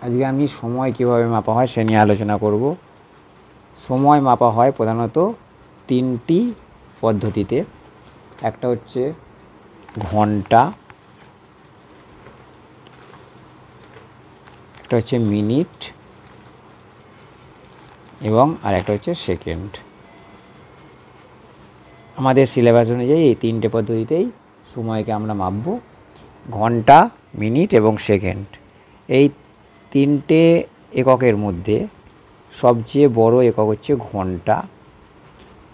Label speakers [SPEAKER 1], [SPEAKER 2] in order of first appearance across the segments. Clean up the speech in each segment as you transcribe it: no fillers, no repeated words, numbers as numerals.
[SPEAKER 1] আজকে আমি সময় কীভাবে মাপা হয় সে নিয়ে আলোচনা করব। সময় মাপা হয় প্রধানত তিনটি পদ্ধতিতে। একটা হচ্ছে ঘন্টা, একটা হচ্ছে মিনিট এবং আরেকটা হচ্ছে সেকেন্ড। আমাদের সিলেবাস অনুযায়ী এই তিনটে পদ্ধতিতেই সময়কে আমরা মাপব। ঘন্টা, মিনিট এবং সেকেন্ড, এই তিনটে এককের মধ্যে সবচেয়ে বড় একক হচ্ছে ঘন্টা।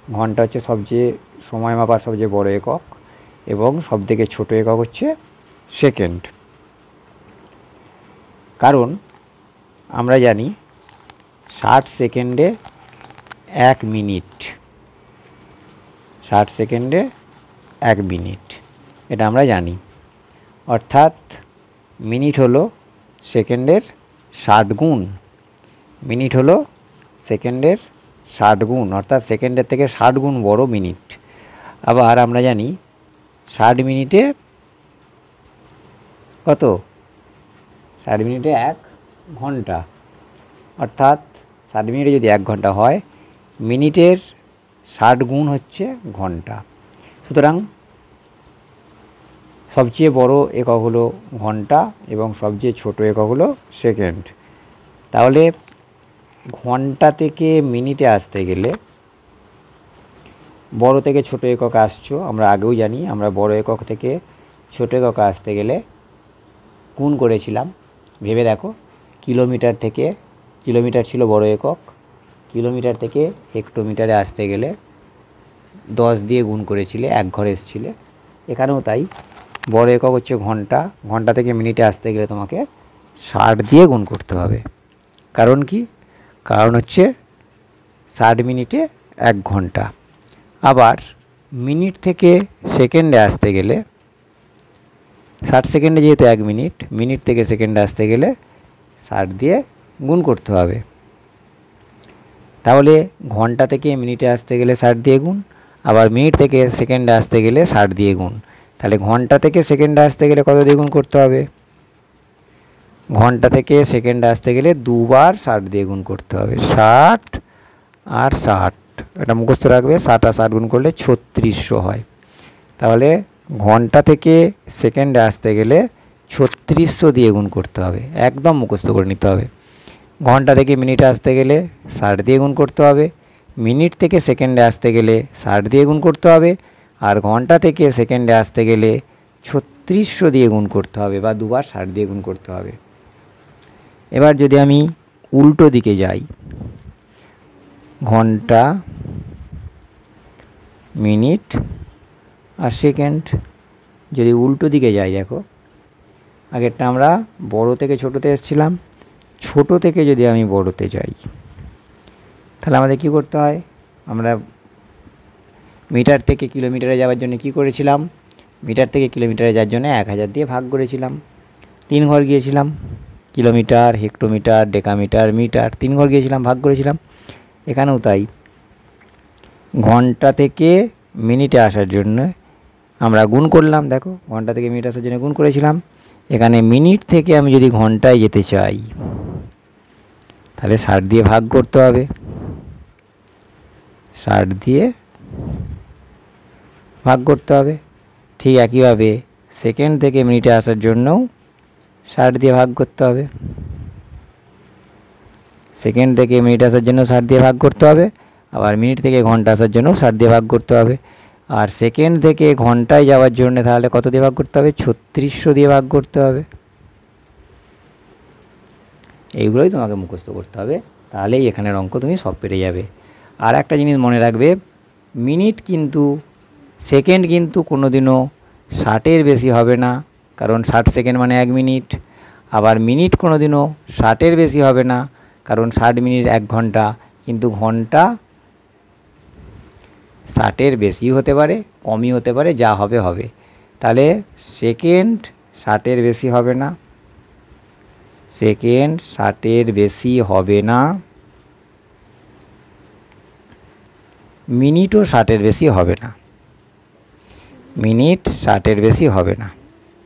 [SPEAKER 1] ঘন্টা হচ্ছে সবচেয়ে সময় মাপার সবচেয়ে বড় একক এবং সবথেকে ছোট একক হচ্ছে সেকেন্ড। কারণ আমরা জানি 60 সেকেন্ডে 1 মিনিট, 60 সেকেন্ডে 1 মিনিট, এটা আমরা জানি। অর্থাৎ মিনিট হলো সেকেন্ডের 60 গুণ, মিনিট হলো সেকেন্ডের 60 গুণ, অর্থাৎ সেকেন্ডের থেকে 60 গুণ বড় মিনিট। আবার আমরা জানি 60 মিনিটে কত? 60 মিনিটে 1 ঘন্টা, অর্থাৎ 60 মিনিটে যদি 1 ঘন্টা হয়, মিনিটের 60 গুণ হচ্ছে ঘন্টা। সুতরাং সবচেয়ে বড় একক হলো ঘন্টা এবং সবচেয়ে ছোট একক হলো সেকেন্ড। তাহলে ঘন্টা থেকে মিনিটে আসতে গেলে বড় থেকে ছোট একক আসছো আমরা আগেও জানি। আমরা বড় একক থেকে ছোট একক আসতে গেলে গুণ করেছিলাম। ভেবে দেখো, কিলোমিটার থেকে, কিলোমিটার ছিল বড় একক, কিলোমিটার থেকে হেক্টোমিটারে আসতে গেলে 10 দিয়ে গুণ করেছিলে, 1 ঘর এসেছিলে। এখানেও তাই, বড় একক হচ্ছে ঘন্টা, ঘন্টা থেকে মিনিটে আসতে গেলে তোমাকে 60 দিয়ে গুণ করতে হবে। কারণ কি? কারণ হচ্ছে 60 মিনিটে 1 ঘন্টা। আবার মিনিট থেকে সেকেন্ডে আসতে গেলে 60 সেকেন্ডে যেহেতু 1 মিনিট, মিনিট থেকে সেকেন্ডে আসতে গেলে 60 দিয়ে গুণ করতে হবে। তাহলে ঘন্টা থেকে মিনিটে আসতে গেলে 60 দিয়ে গুণ, আবার মিনিট থেকে সেকেন্ডে আসতে গেলে 60 দিয়ে গুণ। তাহলে ঘন্টা থেকে সেকেন্ডে আসতে গেলে কত দিয়ে গুণ করতে হবে? ঘন্টা থেকে সেকেন্ডে আসতে গেলে 2 বার 60 দিয়ে গুণ করতে হবে। 60 আর 60, এটা মুখস্থ রাখবে। 60 আর 60 গুণ করলে 3600 হয়। তাহলে ঘন্টা থেকে সেকেন্ডে আসতে গেলে 3600 দিয়ে গুণ করতে হবে, একদম মুখস্থ করে নিতে হবে। ঘন্টা থেকে মিনিটে আসতে গেলে 60 দিয়ে গুণ করতে হবে, মিনিট থেকে সেকেন্ডে আসতে গেলে 60 দিয়ে গুণ করতে হবে, আর ঘন্টা থেকে সেকেন্ডে আসতে গেলে 3600 দিয়ে গুণ করতে হবে, বা 2 বার 60 দিয়ে গুণ করতে হবে। এবার যদি আমি উল্টো দিকে যাই, ঘন্টা, মিনিট আর সেকেন্ড, যদি উল্টো দিকে যাই, দেখো আগেরটা আমরা বড় থেকে ছোটোতে এসেছিলাম, ছোট থেকে যদি আমি বড়তে যাই, তাহলে আমাদের কি করতে হয়? আমরা মিটার থেকে কিলোমিটারে যাওয়ার জন্য কি করেছিলাম? মিটার থেকে কিলোমিটারে যাওয়ার জন্য 1000 দিয়ে ভাগ করেছিলাম, 3 ঘর গিয়েছিলাম। কিলোমিটার, হেক্টোমিটার, ডেকামিটার, মিটার, 3 ঘর গিয়েছিলাম, ভাগ করেছিলাম। এখানেও তাই, ঘন্টা থেকে মিনিটে আসার জন্য আমরা গুণ করলাম। দেখো, ঘন্টা থেকে মিনিট আসার জন্য গুণ করেছিলাম। এখানে মিনিট থেকে আমি যদি ঘন্টায় যেতে চাই, তাহলে 60 দিয়ে ভাগ করতে হবে, 60 দিয়ে ভাগ করতে হবে। ঠিক একইভাবে সেকেন্ড থেকে মিনিটে আসার জন্যও 60 দিয়ে ভাগ করতে হবে, সেকেন্ড থেকে মিনিট আসার জন্য 60 দিয়ে ভাগ করতে হবে, আবার মিনিট থেকে ঘন্টা আসার জন্য 60 দিয়ে ভাগ করতে হবে। আর সেকেন্ড থেকে ঘন্টায় যাওয়ার জন্য তাহলে কত দিয়ে ভাগ করতে হবে? 3600 দিয়ে ভাগ করতে হবে। এইগুলোই তোমাকে মুখস্থ করতে হবে, তাহলেই এখানের অঙ্ক তুমি সব পেরে যাবে। আর একটা জিনিস মনে রাখবে, মিনিট কিন্তু, সেকেন্ড কিন্তু কোনোদিনও 60-এর বেশি হবে না, কারণ 60 সেকেন্ড মানে 1 মিনিট। আবার মিনিট কোনোদিনও 60-এর বেশি হবে না, কারণ 60 মিনিট 1 ঘন্টা। কিন্তু ঘন্টা 60-এর বেশি হতে পারে, কমই হতে পারে, যা হবে হবে। তাহলে সেকেন্ড 60-এর বেশি হবে না, সেকেন্ড 60-এর বেশি হবে না, মিনিটও 60-এর বেশি হবে না, মিনিট 60-এর বেশি হবে না।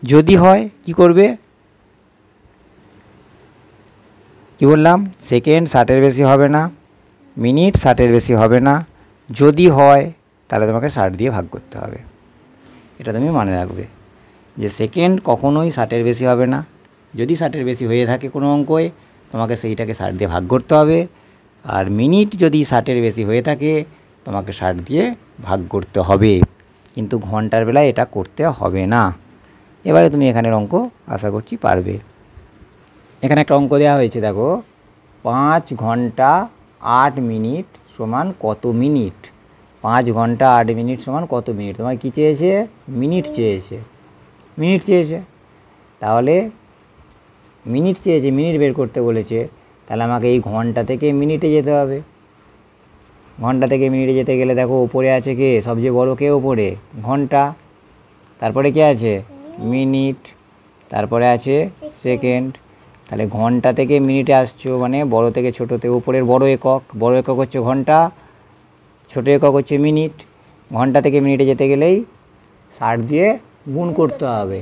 [SPEAKER 1] যদি হয় কি করবে? কি বললাম, সেকেন্ড 60-এর বেশি হবে না, মিনিট 60-এর বেশি হবে না, যদি হয় তাহলে তোমাকে 60 দিয়ে ভাগ করতে হবে। এটা তুমি মনে রাখবে যে সেকেন্ড কখনোই 60-এর বেশি হবে না, যদি 60-এর বেশি হয়ে থাকে কোনো অঙ্কয়ে তোমাকে সেইটাকে 60 দিয়ে ভাগ করতে হবে, আর মিনিট যদি 60-এর বেশি হয়ে থাকে তোমাকে 60 দিয়ে ভাগ করতে হবে, কিন্তু ঘন্টার বেলায় এটা করতে হবে না। এবারে তুমি এখানের অঙ্ক আশা করছি পারবে। এখানে একটা অঙ্ক দেওয়া হয়েছে, দেখো 5 ঘন্টা 8 মিনিট সমান কত মিনিট। 5 ঘন্টা 8 মিনিট সমান কত মিনিট, তোমার কী চেয়েছে, মিনিট চেয়েছে, মিনিট চেয়েছে। তাহলে মিনিট চেয়েছে, মিনিট বের করতে বলেছে, তাহলে আমাকে এই ঘন্টা থেকে মিনিটে যেতে হবে। ঘন্টা থেকে মিনিটে যেতে গেলে দেখো ওপরে আছে কে, সবচেয়ে বড় কে ওপরে, ঘন্টা, তারপরে কে আছে, মিনিট, তারপরে আছে সেকেন্ড। তাহলে ঘন্টা থেকে মিনিটে আসছো মানে বড় থেকে ছোটোতে, উপরের বড় একক, বড় একক হচ্ছে ঘন্টা, ছোটো একক হচ্ছে মিনিট। ঘন্টা থেকে মিনিটে যেতে গেলেই 60 দিয়ে গুণ করতে হবে,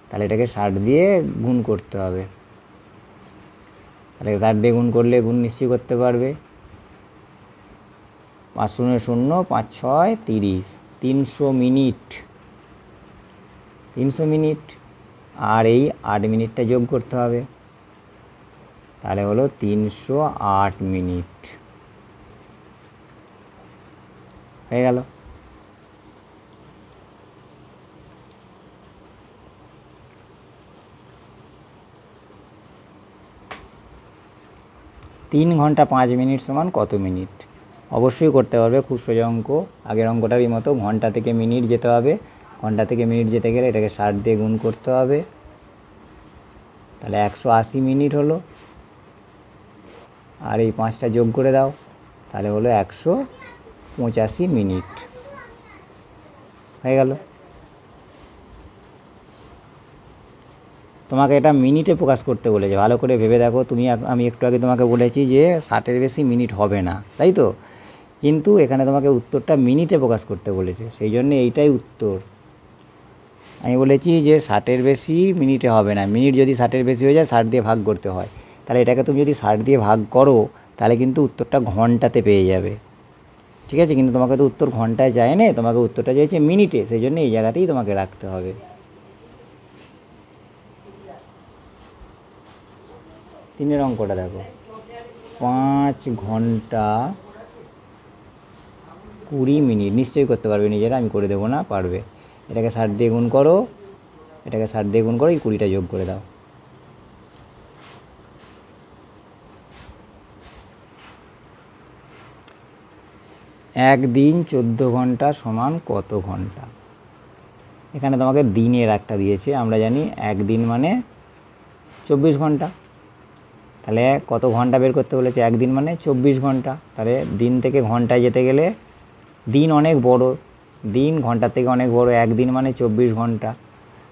[SPEAKER 1] তাহলে এটাকে 60 দিয়ে গুণ করতে হবে। তাহলে 60 দিয়ে গুণ করলে গুণ নিশ্চয়ই করতে পারবে। 5 0 0 5 6 30, 300 মিনিট, 300 মিনিট, আর এই 8 মিনিটটা যোগ করতে হবে, তাহলে হলো 308 মিনিট হয়ে গেল। তিন ঘন্টা 5 মিনিট সমান কত মিনিট, অবশ্যই করতে পারবে, খুব সোজা অঙ্ক। আগের অঙ্কটারই মতো ঘন্টা থেকে মিনিট যেতে হবে, ঘন্টা থেকে মিনিট যেতে গেলে এটাকে 60 দিয়ে গুণ করতে হবে, তাহলে 180 মিনিট হলো, আর এই 5টা যোগ করে দাও, তাহলে হলো 185 মিনিট হয়ে গেল। তোমাকে এটা মিনিটে প্রকাশ করতে বলেছে, ভালো করে ভেবে দেখো। আমি একটু আগে তোমাকে বলেছি যে 60-এর বেশি মিনিট হবে না, তাই তো, কিন্তু এখানে তোমাকে উত্তরটা মিনিটে প্রকাশ করতে বলেছে, সেই জন্য এইটাই উত্তর। আমি বলেছি যে 60-এর বেশি মিনিটে হবে না, মিনিট যদি 60-এর বেশি হয়ে যায় 60 দিয়ে ভাগ করতে হয়, তাহলে এটাকে তুমি যদি 60 দিয়ে ভাগ করো তাহলে কিন্তু উত্তরটা ঘন্টাতে পেয়ে যাবে, ঠিক আছে। কিন্তু তোমাকে তো উত্তর ঘন্টায় চায় না, তোমাকে উত্তরটা চাইছে মিনিটে, সেই জন্য এই জায়গাতেই তোমাকে রাখতে হবে। তিনের অঙ্কটা দেখো, 5 ঘন্টা 20 মিনিট, নিশ্চয়ই করতে পারবে নিজেরা, আমি করে দেবো না, পারবে। এটাকে 60 দিয়ে গুণ করো, এটাকে 60 দিয়ে গুণ করো, এই 20টা যোগ করে দাও, একদিন 14 ঘন্টা সমান কত ঘন্টা। এখানে তোমাকে দিনের একটা দিয়েছে, আমরা জানি একদিন মানে 24 ঘন্টা, তাহলে কত ঘন্টা বের করতে বলেছে, একদিন মানে 24 ঘন্টা, তাহলে দিন থেকে ঘন্টায় যেতে গেলে দিন অনেক বড়, দিন ঘন্টার থেকে অনেক বড়, একদিন মানে 24 ঘন্টা,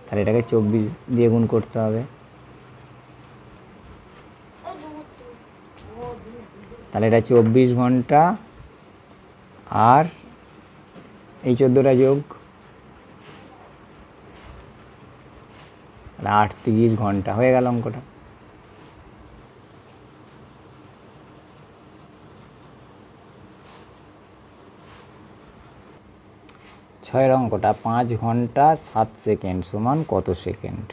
[SPEAKER 1] তাহলে এটাকে 24 দিয়ে গুণ করতে হবে, তাহলে এটা 24 ঘন্টা, আর এই 14টা যোগ, তাহলে 38 ঘন্টা হয়ে গেল অঙ্কটা। ছয়ের অঙ্কটা, 5 ঘন্টা 7 সেকেন্ড সমান কত সেকেন্ড।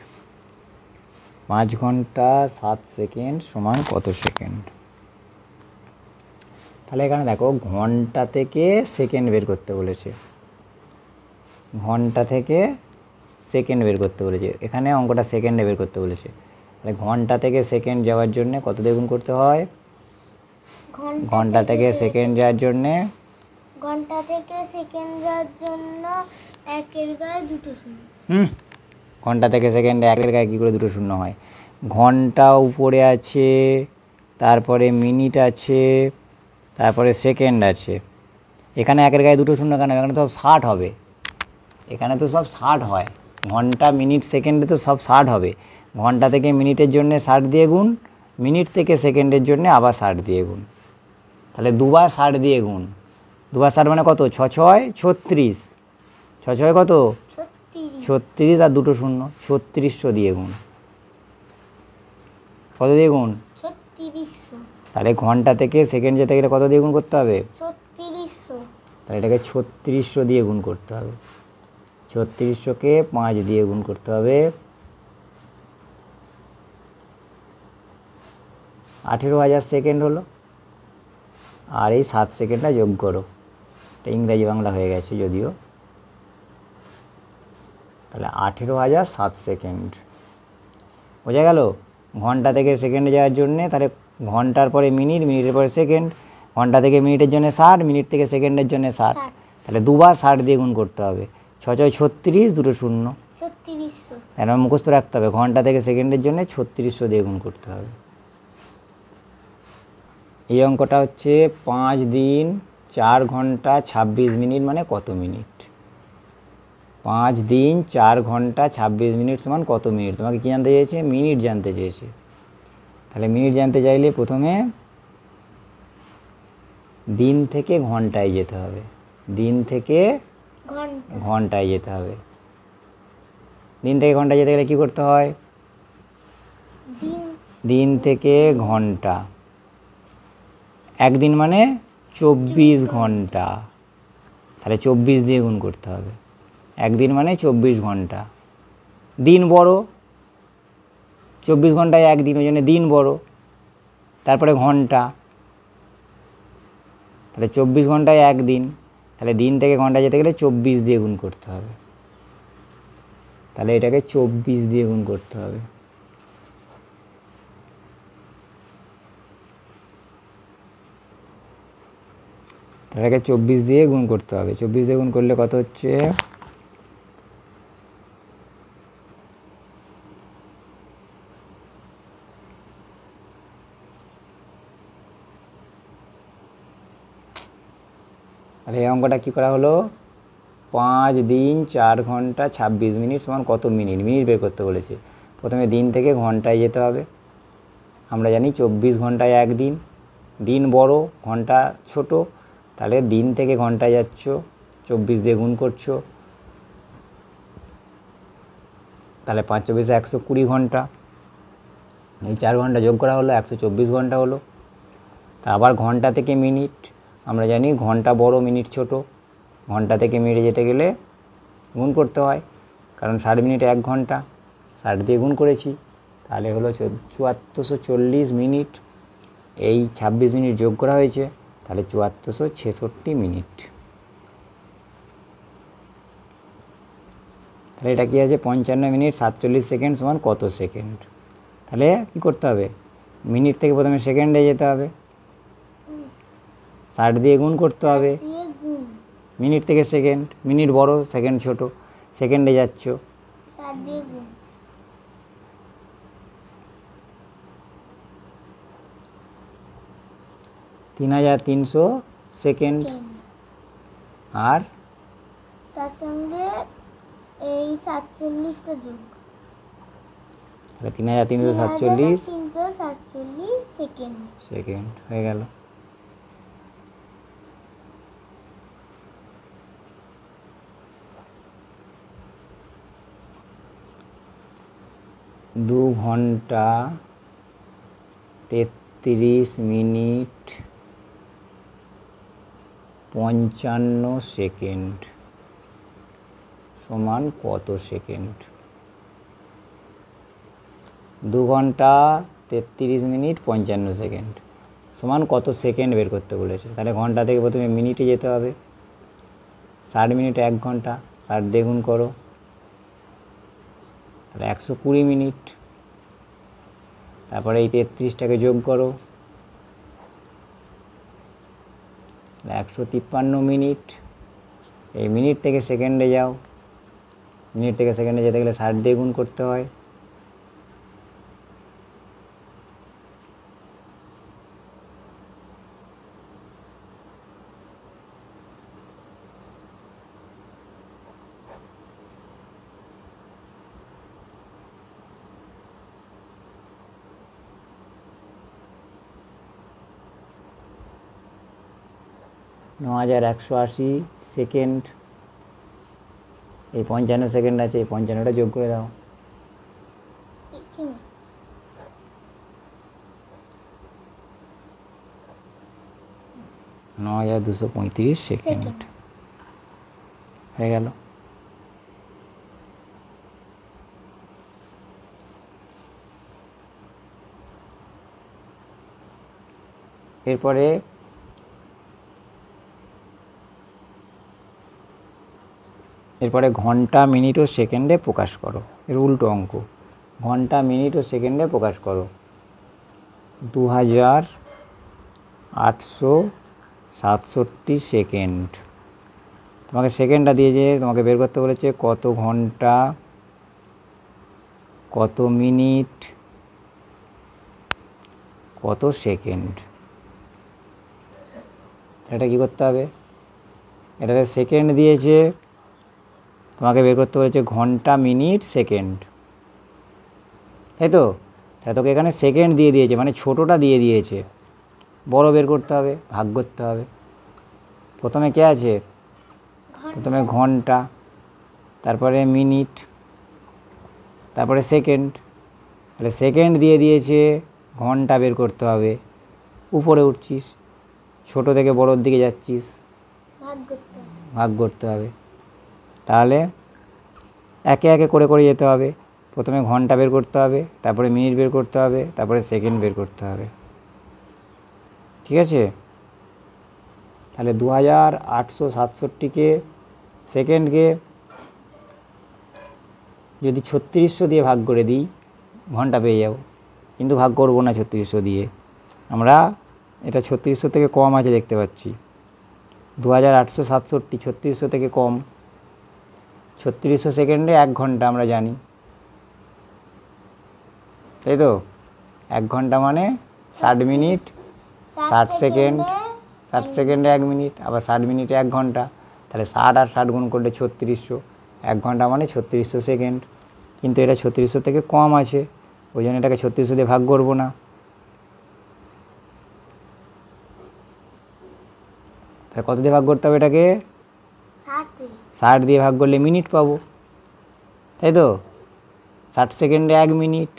[SPEAKER 1] 5 ঘন্টা 7 সেকেন্ড সমান কত সেকেন্ড। তাহলে এখানে দেখো ঘন্টা থেকে সেকেন্ড বের করতে বলেছে, ঘন্টা থেকে সেকেন্ড বের করতে বলেছে, এখানে অঙ্কটা সেকেন্ডে বের করতে বলেছে, তাহলে ঘন্টা থেকে সেকেন্ড যাওয়ার জন্য কত দিয়ে গুণ করতে হয়, ঘন্টা থেকে সেকেন্ড যাওয়ার জন্যে,
[SPEAKER 2] ঘন্টা থেকে সেকেন্ড যাওয়ার জন্য একের গায়ে দুটো শূন্য।
[SPEAKER 1] ঘন্টা থেকে সেকেন্ডে একের গায়ে কী করে দুটো শূন্য হয়, ঘন্টা উপরে আছে, তারপরে মিনিট আছে, তারপরে সেকেন্ড আছে, এখানে একের গায়ে দুটো শূন্য কেন, এখানে তো সব 60 হবে, এখানে তো সব 60 হয়, ঘন্টা মিনিট সেকেন্ডে তো সব 60 হবে, ঘন্টা থেকে মিনিটের জন্য 60 দিয়ে গুণ, মিনিট থেকে সেকেন্ডের জন্য আবার 60 দিয়ে গুণ, তাহলে দুবার 60 দিয়ে গুণ, দুবার 60 মানে কত, 6 6 36, 6 6 কত 36, আর দুটো শূন্য, 3600 দিয়ে গুণ, কত দিয়ে গুণ
[SPEAKER 2] 3600
[SPEAKER 1] তাহলে ঘন্টা থেকে সেকেন্ড যেতে গেলে কত দিয়ে গুণ করতে হবে?
[SPEAKER 2] 3600
[SPEAKER 1] তাহলে এটাকে 3600 দিয়ে গুণ করতে হবে। 3600কে 5 দিয়ে গুণ করতে হবে। 18,000 সেকেন্ড হলো। আর এই 7 সেকেন্ডটা যোগ করো। এটা ইংরাজি বাংলা হয়ে গেছে যদিও। তাহলে 18,007 সেকেন্ড বোঝা গেল। ঘন্টা থেকে সেকেন্ডে যাওয়ার জন্যে তাহলে ঘন্টার পরে মিনিট, মিনিটের পরে সেকেন্ড, ঘন্টা থেকে মিনিটের জন্য 60, মিনিট থেকে সেকেন্ডের জন্য 60। তাহলে দুবার 60 দিয়ে গুণ করতে হবে। 6 6 36, দুটো শূন্য,
[SPEAKER 2] 3600
[SPEAKER 1] তাহলে মুখস্থ রাখতে হবে ঘন্টা থেকে সেকেন্ডের জন্য 3600 দিয়ে গুণ করতে হবে। এই অঙ্কটা হচ্ছে 5 দিন 4 ঘন্টা 26 মিনিট মানে কত মিনিট? 5 দিন 4 ঘন্টা 26 মিনিট সমান কত মিনিট? তোমাকে কী জানতে চেয়েছে? মিনিট জানতে চেয়েছে। তাহলে মিনিট জানতে চাইলে প্রথমে দিন থেকে ঘন্টায় যেতে হবে। দিন থেকে
[SPEAKER 2] ঘন্টা
[SPEAKER 1] ঘন্টায় যেতে হবে। দিন থেকে ঘন্টায় যেতে গেলে কী করতে হয়?
[SPEAKER 2] দিন
[SPEAKER 1] দিন থেকে ঘন্টা, একদিন মানে 24 ঘন্টা, তাহলে 24 দিয়ে গুণ করতে হবে। একদিন মানে 24 ঘন্টা। দিন বড়, 24 ঘন্টায় একদিন, ওই জন্য দিন বড়। তারপরে ঘন্টা, তাহলে 24 ঘন্টায় একদিন, তাহলে দিন থেকে ঘন্টা যেতে গেলে 24 দিয়ে গুণ করতে হবে। তাহলে এটাকে 24 দিয়ে গুণ করতে হবে। এটাকে 24 দিয়ে গুণ করতে হবে। 24 দিয়ে গুণ করলে কত হচ্ছে? আর এই অঙ্কটা কী করা হলো? 5 দিন 4 ঘন্টা 26 মিনিট সমান কত মিনিট? মিনিট বের করতে বলেছে। প্রথমে দিন থেকে ঘন্টায় যেতে হবে। আমরা জানি 24 ঘন্টায় একদিন, দিন বড় ঘন্টা ছোট, তাহলে দিন থেকে ঘন্টায় যাচ্ছ, 24 দিয়ে গুণ করছো, তাহলে 5 24 120 ঘন্টা। এই 4 ঘন্টা যোগ করা হলো, 124 ঘন্টা হলো। তা আবার ঘন্টা থেকে মিনিট, আমরা জানি ঘন্টা বড় মিনিট ছোট, ঘন্টা থেকে মিনিটে যেতে গেলে গুণ করতে হয়, কারণ 60 মিনিটে 1 ঘন্টা, 60 দিয়ে গুণ করেছি, তাহলে হলো 7440 মিনিট। এই 26 মিনিট যোগ করা হয়েছে, তাহলে 7466 মিনিট। তাহলে এটা কী আছে? 55 মিনিট 47 সেকেন্ড সমান কত সেকেন্ড? তাহলে কী করতে হবে? মিনিট থেকে প্রথমে সেকেন্ডে যেতে হবে, 60 দিয়ে গুণ করতে হবে।
[SPEAKER 2] দিয়ে গুণ
[SPEAKER 1] মিনিট থেকে সেকেন্ড, মিনিট বড় সেকেন্ড ছোট, সেকেন্ডে যাচ্ছ,
[SPEAKER 2] 60 দিয়ে গুণ
[SPEAKER 1] 3300 সেকেন্ড। আর
[SPEAKER 2] তার সঙ্গে এই 47টা যোগ,
[SPEAKER 1] তাহলে 3347
[SPEAKER 2] 347 সেকেন্ড।
[SPEAKER 1] সেকেন্ড হয়ে গেল। দু ঘন্টা 33 মিনিট 55 সেকেন্ড সমান কত সেকেন্ড? 2 ঘন্টা 33 মিনিট 55 সেকেন্ড সমান কত সেকেন্ড বের করতে বলেছে। তাহলে ঘন্টা থেকে প্রথমে মিনিটে যেতে হবে, 60 মিনিটে 1 ঘন্টা, 60 দিয়ে গুণ করো, তাহলে 120 মিনিট। তারপরে এই 33টাকে যোগ করো, 153 মিনিট। এই মিনিট থেকে সেকেন্ডে যাও, মিনিট থেকে সেকেন্ডে যেতে গেলে 60 দিয়ে গুণ করতে হয়, ন 9180 সেকেন্ড। এই 55 সেকেন্ড আছে, এই 55টা যোগ করে দাও, 9235 সেকেন্ড
[SPEAKER 2] সেকেন্ড।
[SPEAKER 1] হয়ে গেল। এরপরে ঘন্টা মিনিট ও সেকেন্ডে প্রকাশ করো। এর উল্টো অঙ্ক, ঘন্টা মিনিট ও সেকেন্ডে প্রকাশ করো। 2867 সেকেন্ড। তোমাকে সেকেন্ডটা দিয়েছে, তোমাকে বের করতে বলেছে কত ঘন্টা, কত মিনিট, কত সেকেন্ড। এটা কি করতে হবে, এটাতে সেকেন্ড দিয়েছে, তোমাকে বের করতে বলেছে ঘন্টা মিনিট সেকেন্ড, তাই তো? তাই তোকে এখানে সেকেন্ড দিয়ে দিয়েছে, মানে ছোটোটা দিয়ে দিয়েছে, বড় বের করতে হবে, ভাগ করতে হবে। প্রথমে কে আছে, প্রথমে ঘন্টা, তারপরে মিনিট, তারপরে সেকেন্ড। তাহলে সেকেন্ড দিয়ে দিয়েছে, ঘন্টা বের করতে হবে, উপরে উঠছিস, ছোট থেকে বড়োর দিকে যাচ্ছিস, ভাগ করতে হবে। তাহলে একে একে করে করে যেতে হবে। প্রথমে ঘন্টা বের করতে হবে, তারপরে মিনিট বের করতে হবে, তারপরে সেকেন্ড বের করতে হবে, ঠিক আছে? তাহলে 2867কে সেকেন্ডকে যদি 3600 দিয়ে ভাগ করে দিই, ঘন্টা পেয়ে যাব, কিন্তু ভাগ করব না 3600 দিয়ে। আমরা এটা 3600 থেকে কম আছে দেখতে পাচ্ছি, 2867 3600 থেকে কম। 3600 সেকেন্ডে 1 ঘন্টা আমরা জানি, তাই তো? 1 ঘন্টা মানে 60 মিনিট, 60 সেকেন্ড, 60 সেকেন্ডে 1 মিনিট, আবার 60 মিনিটে 1 ঘন্টা। তাহলে 60 আর 60 গুণ করলে 3600, 1 ঘন্টা মানে 3600 সেকেন্ড। কিন্তু এটা 3600 থেকে কম আছে, ওই জন্য এটাকে 3600 দিয়ে ভাগ করব না। তাহলে কত দিয়ে ভাগ করতে হবে এটাকে, 60 দিয়ে ভাগ করলে মিনিট পাবো, তাই তো? 60 সেকেন্ডে 1 মিনিট,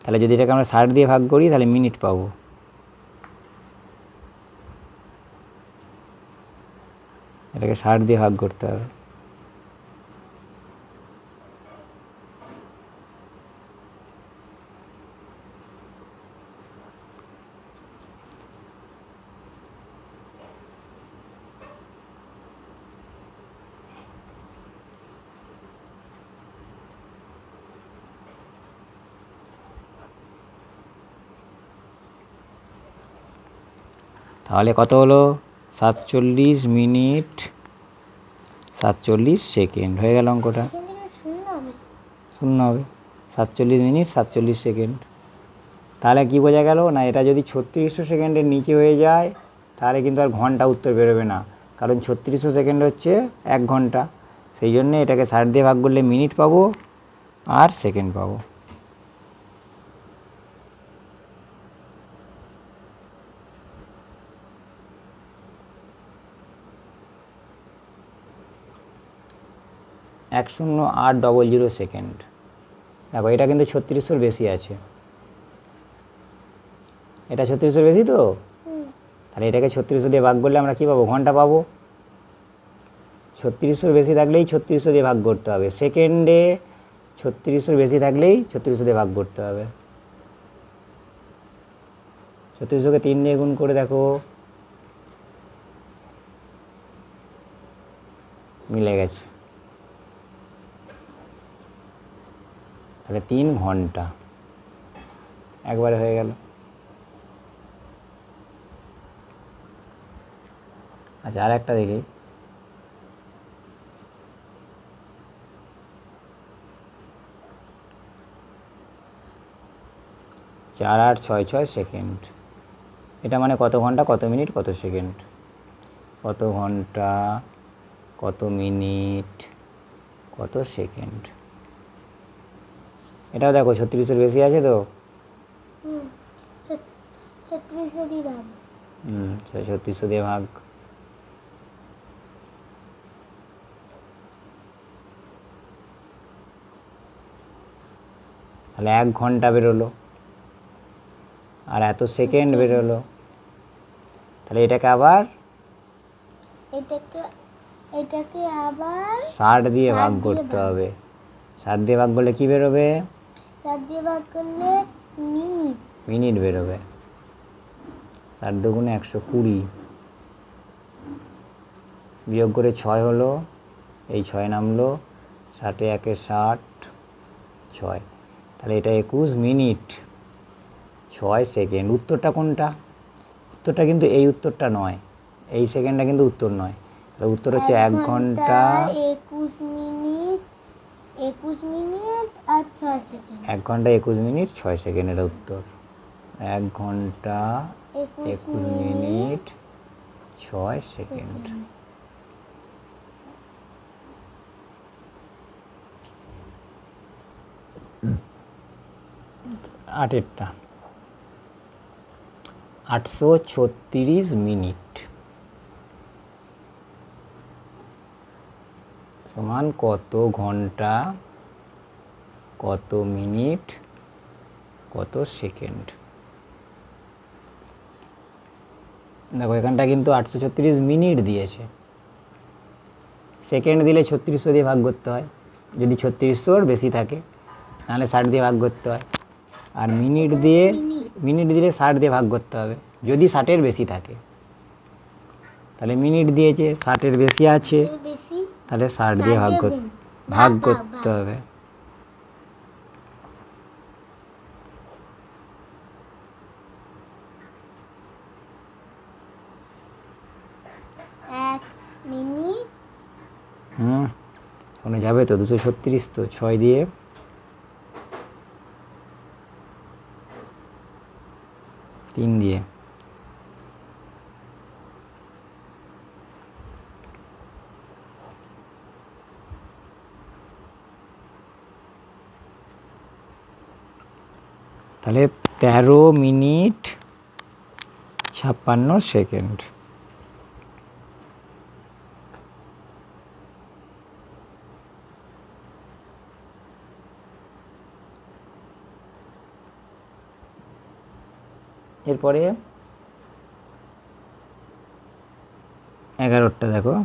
[SPEAKER 1] তাহলে যদি এটাকে আমরা 60 দিয়ে ভাগ করি তাহলে মিনিট পাবো। এটাকে 60 দিয়ে ভাগ করতে হবে। তাহলে কত হলো, 47 মিনিট 47 সেকেন্ড হয়ে গেল অঙ্কটা। শূন্য হবে, 47 মিনিট 47 সেকেন্ড। তাহলে কি বোঝা গেল না, এটা যদি 3600 সেকেন্ডের নিচে হয়ে যায় তাহলে কিন্তু আর ঘন্টা উত্তর বেরোবে না, কারণ 3600 সেকেন্ড হচ্ছে 1 ঘন্টা। সেই জন্যে এটাকে 60 দিয়ে ভাগ করলে মিনিট পাবো আর সেকেন্ড পাবো। এক 0800 সেকেন্ড। দেখো এটা কিন্তু 3600 বেশি আছে, এটা 3600 বেশি তো, তাহলে এটাকে 3600 দিয়ে ভাগ করলে আমরা কী পাবো, ঘন্টা পাবো। 3600 বেশি থাকলেই 3600 দিয়ে ভাগ করতে হবে, সেকেন্ডে 3600 বেশি থাকলেই 3600 দিয়ে ভাগ করতে হবে। 3600কে 3 দিয়ে গুণ করে দেখো, মিলে গেছে। তাহলে 3 ঘন্টা একবারে হয়ে গেল। আচ্ছা আর একটা দেখি, 4866 সেকেন্ড। এটা মানে কত ঘন্টা, কত মিনিট, কত সেকেন্ড, কত ঘন্টা, কত মিনিট, কত সেকেন্ড। এটাও দেখো 3600 বেশি আছে তো,
[SPEAKER 2] 3600 দিয়ে ভাগ।
[SPEAKER 1] 3600 দিয়ে ভাগ। তাহলে 1 ঘন্টা বেরোলো আর এত সেকেন্ড বেরোলো। তাহলে এটাকে আবার
[SPEAKER 2] এটাকে আবার
[SPEAKER 1] 60 দিয়ে
[SPEAKER 2] 60
[SPEAKER 1] ভাগ
[SPEAKER 2] দিয়ে
[SPEAKER 1] করতে
[SPEAKER 2] ভাগ।
[SPEAKER 1] হবে। 60 দিয়ে ভাগ করলে কি বেরোবে?
[SPEAKER 2] 7 দিয়ে ভাগ করলে মিনিট।
[SPEAKER 1] মিনিট বেরোবে। 60 দুগুণে 120, বিয়োগ করে 6 হলো, এই 6 নামলো, 60 একে 60, 6, তাহলে এটা 21 মিনিট 6 সেকেন্ড। উত্তরটা কোনটা? উত্তরটা কিন্তু এই উত্তরটা নয়, এই সেকেন্ডটা কিন্তু উত্তর নয়। তাহলে উত্তর হচ্ছে 1 ঘন্টা
[SPEAKER 2] 21 মিনিট আর 6 সেকেন্ড।
[SPEAKER 1] 1 ঘন্টা 21 মিনিট 6 সেকেন্ড, এটা উত্তর। 1 ঘন্টা 21 মিনিট 6 সেকেন্ড। আটেরটা, 836 মিনিট সমান কত ঘন্টা, কত মিনিট, কত সেকেন্ড? দেখো এখানটা কিন্তু 836 মিনিট দিয়েছে, সেকেন্ড দিলে 3600 দিয়ে ভাগ করতে হয় যদি 3600-র বেশি থাকে, নাহলে 60 দিয়ে ভাগ করতে হয়। আর মিনিট দিলে 60 দিয়ে ভাগ করতে হবে যদি 60-এর বেশি থাকে। তাহলে মিনিট দিয়েছে, 60-এর বেশি আছে, তাহলে 60 দিয়ে ভাগ করতে হবে।
[SPEAKER 2] মিনিট
[SPEAKER 1] ওখানে যাবে তো 236, তো 6 দিয়ে 3 দিয়ে তাহলে 13 মিনিট 56 সেকেন্ড। এরপরে 11টা দেখো,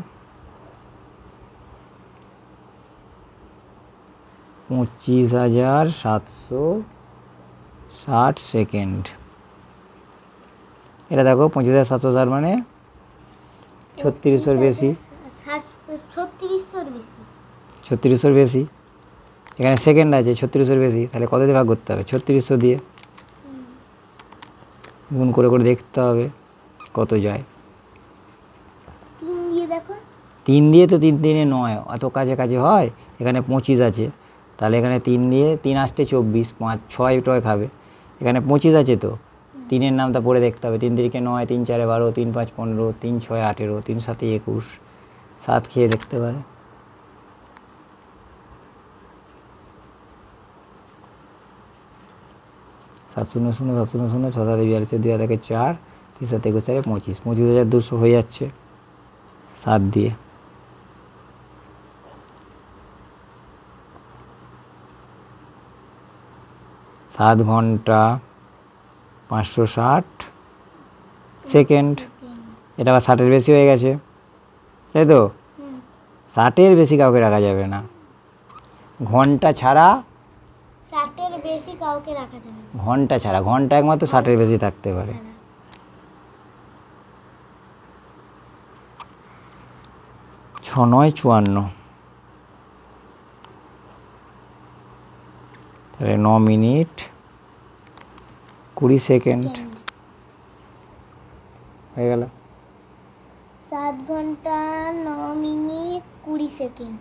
[SPEAKER 1] 25,760 সেকেন্ড। এটা দেখো 25,760 মানে 3600-র বেশি, 3600-র বেশি। এখানে সেকেন্ড আছে, 3600-র বেশি, তাহলে কত দিয়ে ভাগ করতে হবে? 3600 দিয়ে গুণ করে করে দেখতে হবে কত যায়। 3 দিয়ে তো 3 দিনে 9, অত কাছে কাছে হয়। এখানে 25 আছে, তাহলে এখানে 3 দিয়ে 3 আসতে 24, 5 6 টয় খাবে, এখানে 25 আছে, তো 3-এর নামটা পড়ে দেখতে হবে। 3 3 9, 3 4 12, 3 5 15, 3 6 18, 3 7 21, 7 খেয়ে দেখতে পারে। সাত শূন্য শূন্য 7 0 0 6 7 42, 2 হাতে 4, 3 7 21, 25, 25,200 হয়ে যাচ্ছে 7 দিয়ে। সাত ঘন্টা 560 সেকেন্ড। এটা আবার 60-এর বেশি হয়ে গেছে, তাই তো? 60-এর বেশি কাউকে রাখা যাবে না, ঘন্টা ছাড়া।
[SPEAKER 2] 60-এর বেশি কাউকে রাখা যাবে না,
[SPEAKER 1] ঘন্টা ছাড়া, ঘন্টা একমাত্র 60-এর বেশি থাকতে পারে। 6 9 54, তাহলে 9 মিনিট 20 সেকেন্ড হয়ে গেল।
[SPEAKER 2] 7 ঘন্টা 9 মিনিট 20 সেকেন্ড।